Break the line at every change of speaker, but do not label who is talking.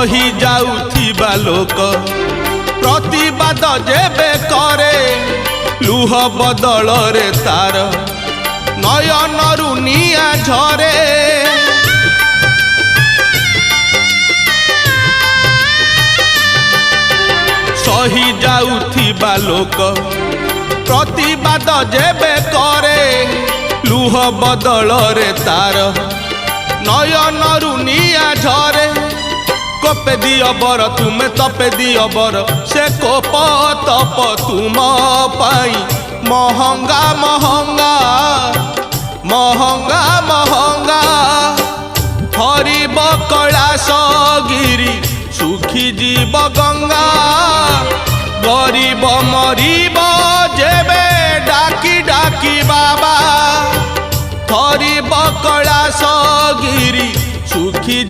सही जाउथिबा लोक प्रतिवाद जेबे करे लुह बदल रे तार नयनरु निया झरे सही जाउथिबा लोक प्रतिवाद जेबे करे लुह बदल रे तार नयनरु निया झरे कोपे दियो बर तुमे तपे दियो बर से कोप तप तुम पाई महंगा महंगा महंगा महंगा हरिब कैलाश गिरी सुखी जीव गंगा गरीब मरीब जेबे डाकी डाकी बाबा हरिब कैलाश गिरी सुखी